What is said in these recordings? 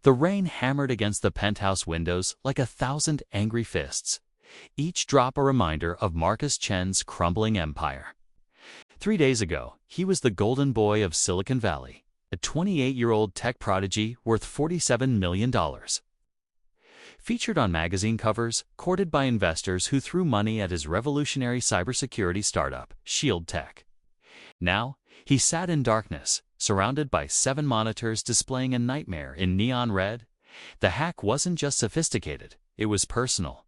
The rain hammered against the penthouse windows like 1,000 angry fists, each drop a reminder of Marcus Chen's crumbling empire. 3 days ago, he was the golden boy of Silicon Valley, a 28-year-old tech prodigy worth $47 million. Featured on magazine covers, courted by investors who threw money at his revolutionary cybersecurity startup, Shield Tech. Now, he sat in darkness, surrounded by 7 monitors displaying a nightmare in neon red. The hack wasn't just sophisticated, it was personal.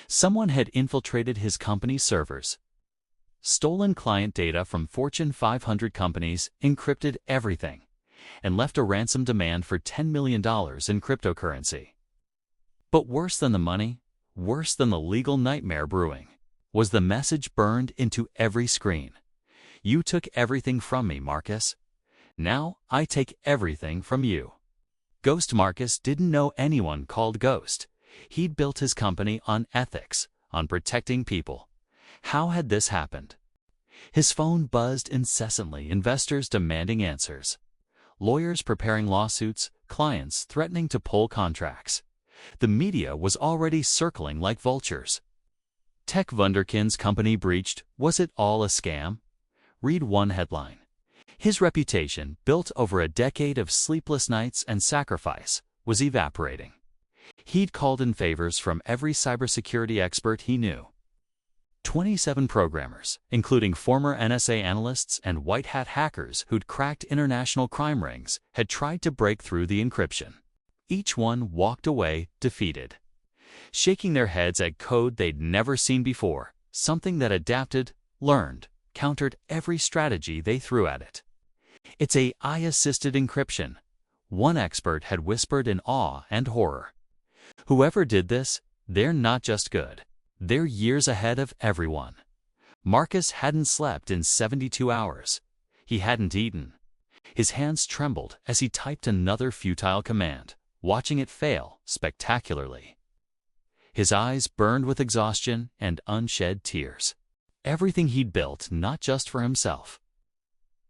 Someone had infiltrated his company's servers, stolen client data from Fortune 500 companies, encrypted everything, and left a ransom demand for $10 million in cryptocurrency. But worse than the money, worse than the legal nightmare brewing, was the message burned into every screen. You took everything from me, Marcus. Now I take everything from you. Ghost Marcus didn't know anyone called Ghost. He'd built his company on ethics, on protecting people. How had this happened? His phone buzzed incessantly, investors demanding answers, lawyers preparing lawsuits, clients threatening to pull contracts. The media was already circling like vultures. Tech Wunderkind's company breached. Was it all a scam? Read one headline. His reputation, built over a decade of sleepless nights and sacrifice, was evaporating. He'd called in favors from every cybersecurity expert he knew. 27 programmers, including former NSA analysts and white-hat hackers who'd cracked international crime rings, had tried to break through the encryption. Each one walked away defeated, shaking their heads at code they'd never seen before, something that adapted, learned, countered every strategy they threw at it. It's AI-assisted encryption, one expert had whispered in awe and horror. Whoever did this, they're not just good. They're years ahead of everyone. Marcus hadn't slept in 72 hours. He hadn't eaten. His hands trembled as he typed another futile command, watching it fail spectacularly. His eyes burned with exhaustion and unshed tears. Everything he'd built, not just for himself,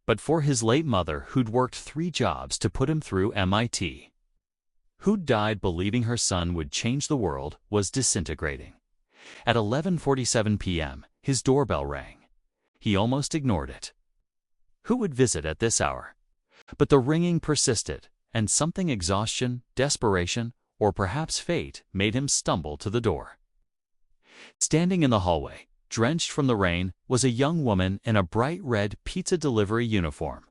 but for his late mother, who'd worked 3 jobs to put him through MIT, who'd died believing her son would change the world, was disintegrating. At 11:47 p.m., his doorbell rang. He almost ignored it. Who would visit at this hour? But the ringing persisted, and something, exhaustion, desperation, or perhaps fate, made him stumble to the door. Standing in the hallway, drenched from the rain, was a young woman in a bright red pizza delivery uniform,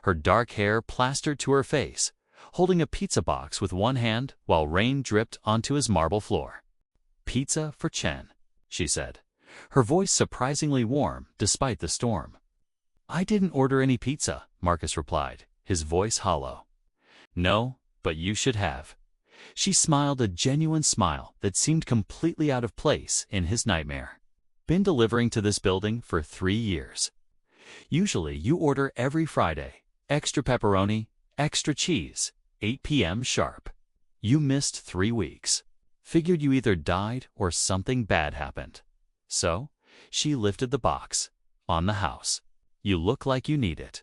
her dark hair plastered to her face, holding a pizza box with one hand while rain dripped onto his marble floor. "Pizza for Chen," she said, her voice surprisingly warm despite the storm. "I didn't order any pizza," Marcus replied, his voice hollow. "No, but you should have." She smiled, a genuine smile that seemed completely out of place in his nightmare. "Been delivering to this building for 3 years. Usually you order every Friday, extra pepperoni, extra cheese, 8 p.m. sharp. You missed 3 weeks. Figured you either died or something bad happened. So, she lifted the box. On the house. You look like you need it."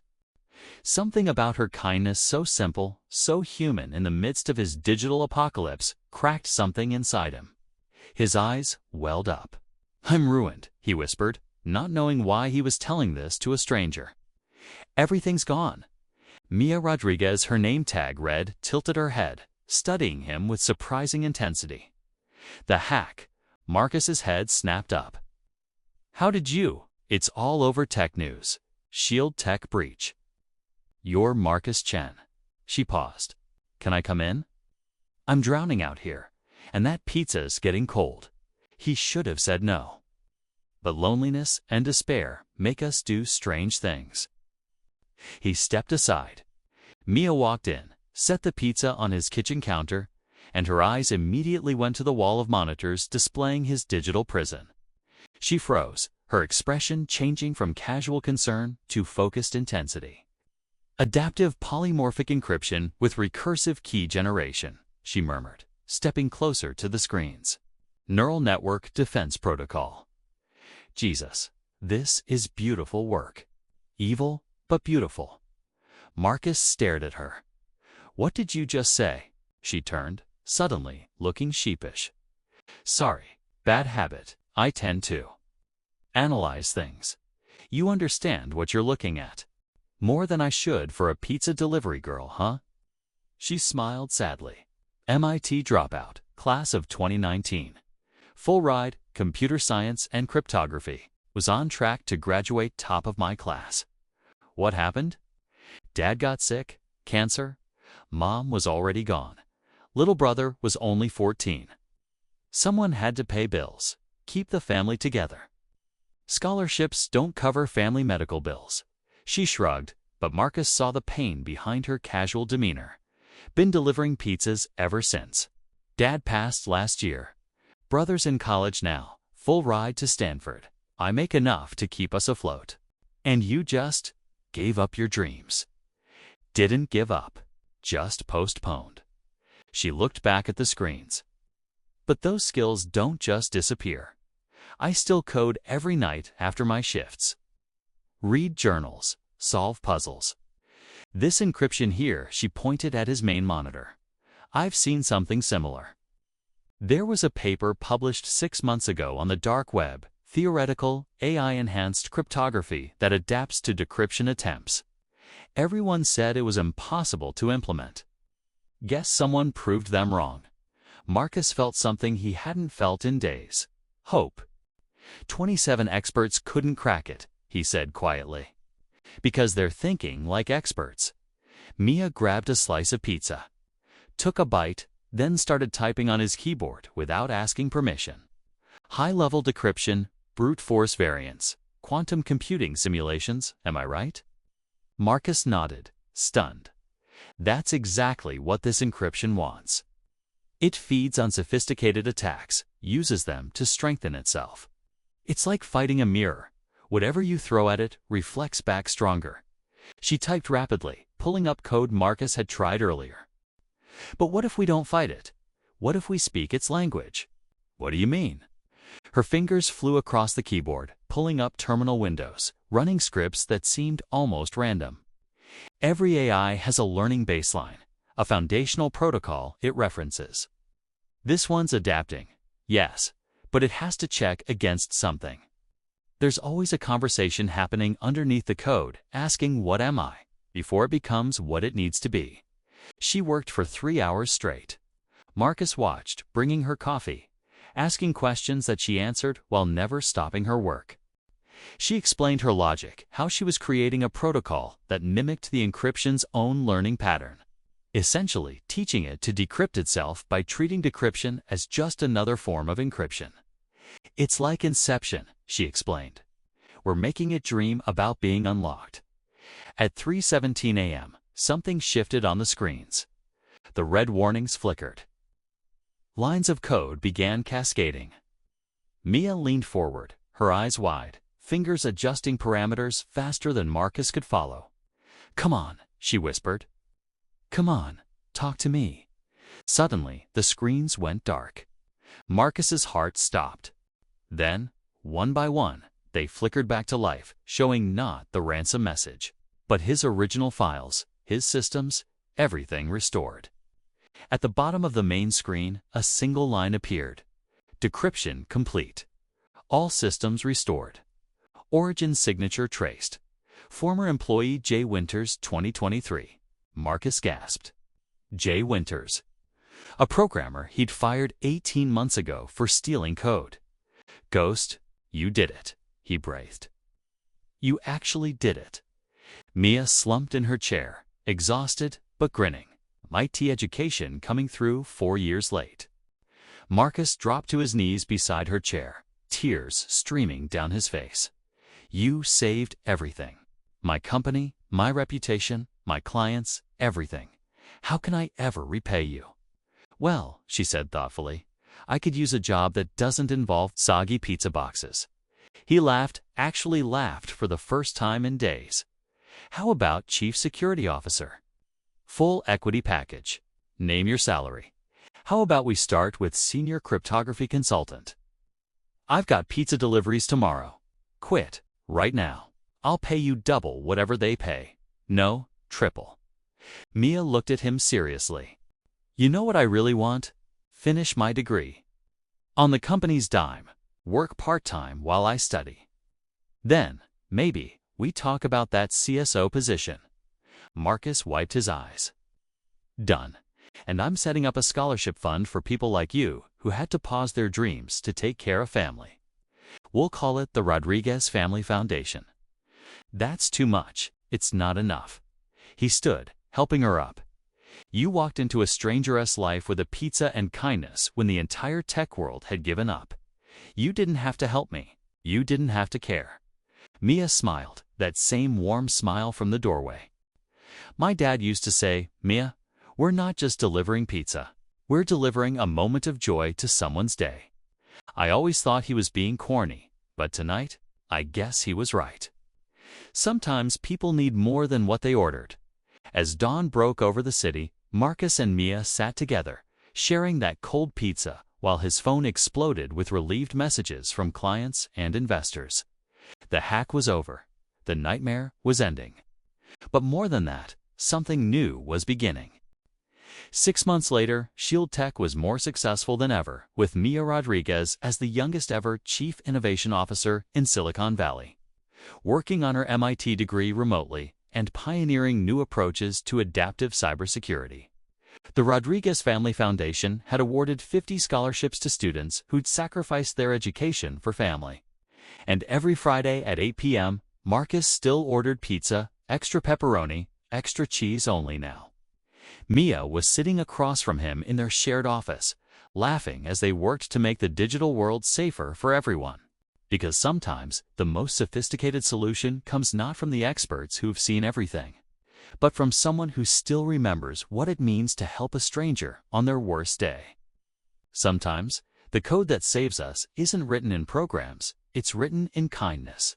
Something about her kindness, so simple, so human in the midst of his digital apocalypse, cracked something inside him. His eyes welled up. "I'm ruined," he whispered, not knowing why he was telling this to a stranger. "Everything's gone." Mia Rodriguez, her name tag read, tilted her head, studying him with surprising intensity. "The hack." Marcus's head snapped up. "How did you?" "It's all over tech news. Shield Tech breach." "You're Marcus Chen." She paused. "Can I come in? I'm drowning out here, and that pizza's getting cold." He should have said no. But loneliness and despair make us do strange things. He stepped aside. Mia walked in, set the pizza on his kitchen counter, and her eyes immediately went to the wall of monitors displaying his digital prison. She froze, her expression changing from casual concern to focused intensity. "Adaptive polymorphic encryption with recursive key generation," she murmured, stepping closer to the screens. "Neural network defense protocol." Jesus, this is beautiful work. Evil, but beautiful. Marcus stared at her. "What did you just say?" She turned, suddenly looking sheepish. Sorry, bad habit. I tend to analyze things. You understand what you're looking at. More than I should for a pizza delivery girl, huh? She smiled sadly. MIT dropout, class of 2019. Full ride, computer science and cryptography. Was on track to graduate top of my class. What happened? Dad got sick, cancer. Mom was already gone. Little brother was only 14. Someone had to pay bills, keep the family together. Scholarships don't cover family medical bills. She shrugged, but Marcus saw the pain behind her casual demeanor. Been delivering pizzas ever since. Dad passed last year. Brother's in college now, full ride to Stanford. I make enough to keep us afloat. And you just gave up your dreams. Didn't give up, just postponed. She looked back at the screens. But those skills don't just disappear. I still code every night after my shifts. Read journals, solve puzzles. This encryption here, she pointed at his main monitor. I've seen something similar. There was a paper published 6 months ago on the dark web, theoretical, AI-enhanced cryptography that adapts to decryption attempts. Everyone said it was impossible to implement. Guess someone proved them wrong. Marcus felt something he hadn't felt in days. Hope. 27 experts couldn't crack it, he said quietly. Because they're thinking like experts. Mia grabbed a slice of pizza, took a bite, then started typing on his keyboard without asking permission. High-level decryption, brute force variants, quantum computing simulations, am I right? Marcus nodded, stunned. That's exactly what this encryption wants. It feeds on sophisticated attacks, uses them to strengthen itself. It's like fighting a mirror. Whatever you throw at it reflects back stronger. She typed rapidly, pulling up code Marcus had tried earlier. But what if we don't fight it? What if we speak its language? What do you mean? Her fingers flew across the keyboard, pulling up terminal windows, running scripts that seemed almost random. Every AI has a learning baseline, a foundational protocol it references. This one's adapting, yes, but it has to check against something. There's always a conversation happening underneath the code, asking what am I, before it becomes what it needs to be. She worked for 3 hours straight. Marcus watched, bringing her coffee, asking questions that she answered while never stopping her work. She explained her logic, how she was creating a protocol that mimicked the encryption's own learning pattern, essentially teaching it to decrypt itself by treating decryption as just another form of encryption. It's like Inception, she explained. We're making it dream about being unlocked. At 3:17 a.m., something shifted on the screens. The red warnings flickered. Lines of code began cascading. Mia leaned forward, her eyes wide, fingers adjusting parameters faster than Marcus could follow. Come on, she whispered. Come on, talk to me. Suddenly, the screens went dark. Marcus's heart stopped. Then, one by one, they flickered back to life, showing not the ransom message, but his original files, his systems, everything restored. At the bottom of the main screen, a single line appeared. Decryption complete. All systems restored. Origin signature traced. Former employee J. Winters 2023. Marcus gasped. J. Winters. A programmer he'd fired 18 months ago for stealing code. Ghost, you did it, he breathed. You actually did it. Mia slumped in her chair, exhausted but grinning. MIT education coming through 4 years late. Marcus dropped to his knees beside her chair, tears streaming down his face. You saved everything. My company, my reputation, my clients, everything. How can I ever repay you? Well, she said thoughtfully, I could use a job that doesn't involve soggy pizza boxes. He laughed, actually laughed for the first time in days. How about Chief Security Officer? Full equity package. Name your salary. How about we start with Senior Cryptography Consultant? I've got pizza deliveries tomorrow. Quit, right now. I'll pay you double whatever they pay. No, triple. Mia looked at him seriously. You know what I really want? Finish my degree. On the company's dime, work part-time while I study. Then, maybe, we talk about that CSO position. Marcus wiped his eyes. Done. And I'm setting up a scholarship fund for people like you who had to pause their dreams to take care of family. We'll call it the Rodriguez Family Foundation. That's too much. It's not enough. He stood, helping her up. You walked into a stranger's life with a pizza and kindness when the entire tech world had given up. You didn't have to help me. You didn't have to care. Mia smiled, that same warm smile from the doorway. My dad used to say, Mia, we're not just delivering pizza. We're delivering a moment of joy to someone's day. I always thought he was being corny, but tonight, I guess he was right. Sometimes people need more than what they ordered. As dawn broke over the city, Marcus and Mia sat together, sharing that cold pizza while his phone exploded with relieved messages from clients and investors. The hack was over. The nightmare was ending. But more than that, something new was beginning. 6 months later, Shield Tech was more successful than ever, with Mia Rodriguez as the youngest ever Chief Innovation Officer in Silicon Valley. Working on her MIT degree remotely and pioneering new approaches to adaptive cybersecurity. The Rodriguez Family Foundation had awarded 50 scholarships to students who'd sacrificed their education for family. And every Friday at 8 p.m., Marcus still ordered pizza, extra pepperoni, extra cheese only now. Mia was sitting across from him in their shared office, laughing as they worked to make the digital world safer for everyone. Because sometimes the most sophisticated solution comes not from the experts who've seen everything, but from someone who still remembers what it means to help a stranger on their worst day. Sometimes, the code that saves us isn't written in programs, it's written in kindness.